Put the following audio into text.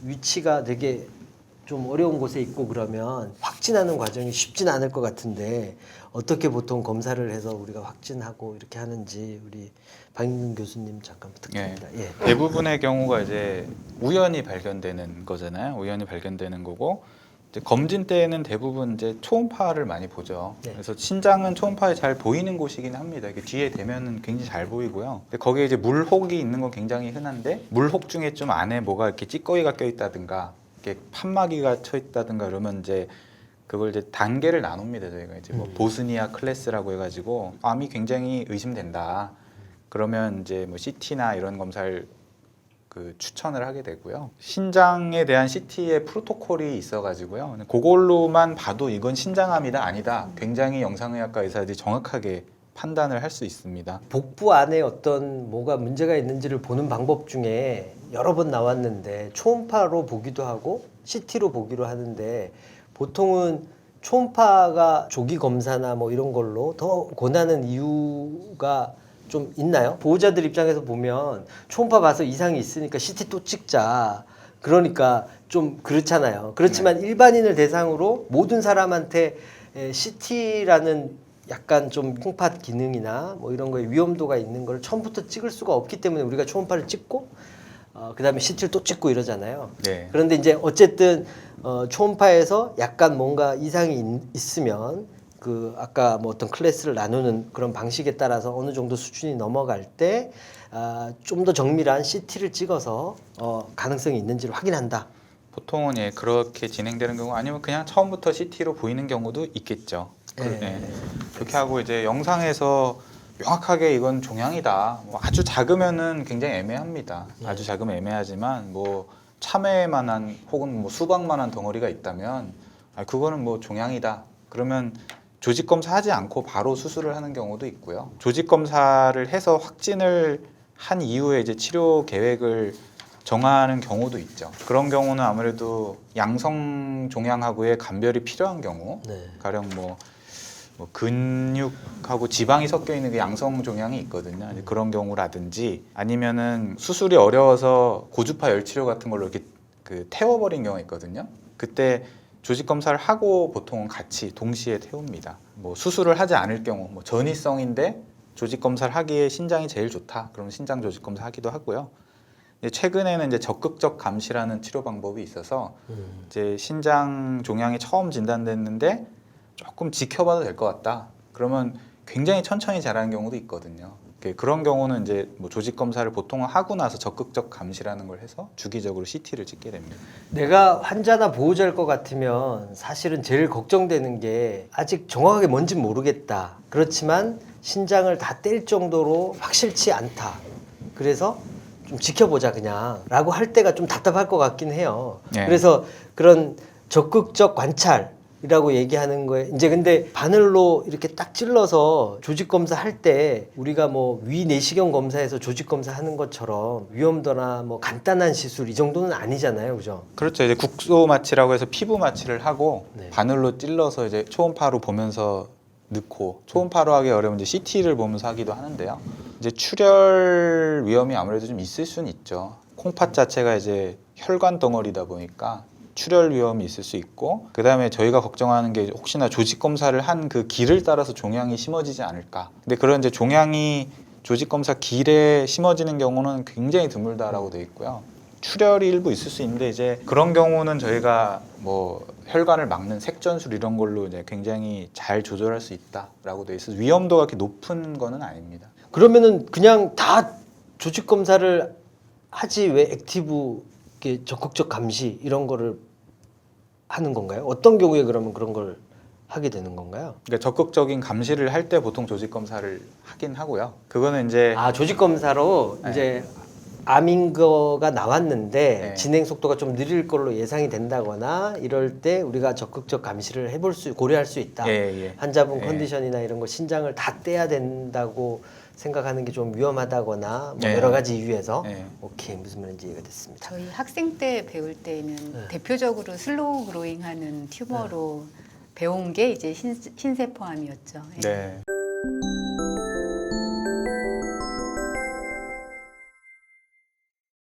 위치가 되게 좀 어려운 곳에 있고 그러면 확진하는 과정이 쉽진 않을 것 같은데 어떻게 보통 검사를 해서 우리가 확진하고 이렇게 하는지 우리 박인근 교수님 잠깐 부탁드립니다. 예. 대부분의 경우가 이제 우연히 발견되는 거잖아요. 우연히 발견되는 거고 이제 검진 때에는 대부분 이제 초음파를 많이 보죠. 네. 그래서 신장은 초음파에 잘 보이는 곳이긴 합니다. 이게 뒤에 대면은 굉장히 잘 보이고요. 근데 거기에 이제 물혹이 있는 건 굉장히 흔한데 물혹 중에 좀 안에 뭐가 이렇게 찌꺼기가 껴 있다든가 이렇게 판마기가 쳐 있다든가 그러면 이제 그걸 이제 단계를 나눕니다. 저희가 이제 뭐 보스니아 클래스라고 해가지고 암이 굉장히 의심된다. 그러면 이제 뭐 CT나 이런 검사를 그 추천을 하게 되고요. 신장에 대한 CT의 프로토콜이 있어가지고요. 그걸로만 봐도 이건 신장암이다 아니다. 굉장히 영상의학과 의사들이 정확하게 판단을 할 수 있습니다. 복부 안에 어떤 뭐가 문제가 있는지를 보는 방법 중에 여러 번 나왔는데 초음파로 보기도 하고 CT로 보기로 하는데 보통은 초음파가 조기 검사나 뭐 이런 걸로 더 권하는 이유가 좀 있나요? 보호자들 입장에서 보면 초음파 봐서 이상이 있으니까 CT 또 찍자. 그러니까 좀 그렇잖아요. 그렇지만 일반인을 대상으로 모든 사람한테 CT라는 약간 좀 콩팥 기능이나 뭐 이런 거에 위험도가 있는 걸 처음부터 찍을 수가 없기 때문에 우리가 초음파를 찍고 그다음에 CT를 또 찍고 이러잖아요. 네. 그런데 이제 어쨌든 초음파에서 약간 뭔가 이상이 있으면 그 아까 뭐 어떤 클래스를 나누는 그런 방식에 따라서 어느 정도 수준이 넘어갈 때 좀 더 정밀한 CT를 찍어서 가능성이 있는지를 확인한다. 보통은 예, 그렇게 진행되는 경우 아니면 그냥 처음부터 CT로 보이는 경우도 있겠죠. 그렇게 하고 이제 영상에서 명확하게 이건 종양이다. 뭐 아주 작으면은 굉장히 애매합니다. 아주 작으면 애매하지만 뭐 참외만한 혹은 뭐 수박만한 덩어리가 있다면 그거는 뭐 종양이다. 그러면 조직 검사하지 않고 바로 수술을 하는 경우도 있고요. 조직 검사를 해서 확진을 한 이후에 이제 치료 계획을 정하는 경우도 있죠. 그런 경우는 아무래도 양성 종양하고의 감별이 필요한 경우, 가령 뭐 근육하고 지방이 섞여 있는 그 양성 종양이 있거든요. 그런 경우라든지 아니면은 수술이 어려워서 고주파 열 치료 같은 걸로 이렇게 그 태워버린 경우가 있거든요. 그때 조직 검사를 하고 보통은 같이 동시에 태웁니다. 뭐 수술을 하지 않을 경우, 뭐 전이성인데 조직 검사를 하기에 신장이 제일 좋다. 그러면 신장 조직 검사 하기도 하고요. 최근에는 이제 적극적 감시라는 치료 방법이 있어서 이제 신장 종양이 처음 진단됐는데 조금 지켜봐도 될 것 같다. 그러면 굉장히 천천히 자라는 경우도 있거든요. 그런 경우는 이제 뭐 조직 검사를 보통은 하고 나서 적극적 감시라는 걸 해서 주기적으로 CT를 찍게 됩니다. 내가 환자나 보호자일 것 같으면 사실은 제일 걱정되는 게 아직 정확하게 뭔진 모르겠다. 그렇지만 신장을 다 뗄 정도로 확실치 않다. 그래서 좀 지켜보자 그냥 라고 할 때가 좀 답답할 것 같긴 해요. 네. 그래서 그런 적극적 관찰이라고 얘기하는 거에 이제 근데 바늘로 이렇게 딱 찔러서 조직 검사 할 때 우리가 뭐 위 내시경 검사에서 조직 검사 하는 것처럼 위험도나 뭐 간단한 시술 이 정도는 아니잖아요. 그죠? 그렇죠. 이제 국소 마취라고 해서 피부 마취를 하고 네. 바늘로 찔러서 이제 초음파로 보면서 넣고 초음파로 하기 어려우면 이제 CT를 보면서 하기도 하는데요. 이제 출혈 위험이 아무래도 좀 있을 수는 있죠. 콩팥 자체가 이제 혈관 덩어리다 보니까 출혈 위험이 있을 수 있고 그다음에 저희가 걱정하는 게 혹시나 조직 검사를 한 그 길을 따라서 종양이 심어지지 않을까. 근데 그런 이제 종양이 조직 검사 길에 심어지는 경우는 굉장히 드물다라고 돼 있고요. 출혈이 일부 있을 수 있는데 이제 그런 경우는 저희가 뭐 혈관을 막는 색전술 이런 걸로 이제 굉장히 잘 조절할 수 있다라고 돼 있어서 위험도가 그렇게 높은 거는 아닙니다. 그러면은 그냥 다 조직 검사를 하지 왜 액티브 이렇게 적극적 감시 이런 거를 하는 건가요? 어떤 경우에 그러면 그런 걸 하게 되는 건가요? 그러니까 적극적인 감시를 할 때 보통 조직 검사를 하긴 하고요. 그거는 이제 조직 검사로 이제 암인 거가 나왔는데 네. 진행 속도가 좀 느릴 걸로 예상이 된다거나 이럴 때 우리가 적극적 감시를 고려할 수 있다. 예. 환자분 예. 컨디션이나 이런 거 신장을 다 떼야 된다고 생각하는 게 좀 위험하다거나 뭐 예. 여러 가지 이유에서 예. 오케이 무슨 말인지 이해가 됐습니다. 저희 학생 때 배울 때는 대표적으로 슬로우 그로잉하는 튜머로 배운 게 이제 흰세포암이었죠. 예. 네.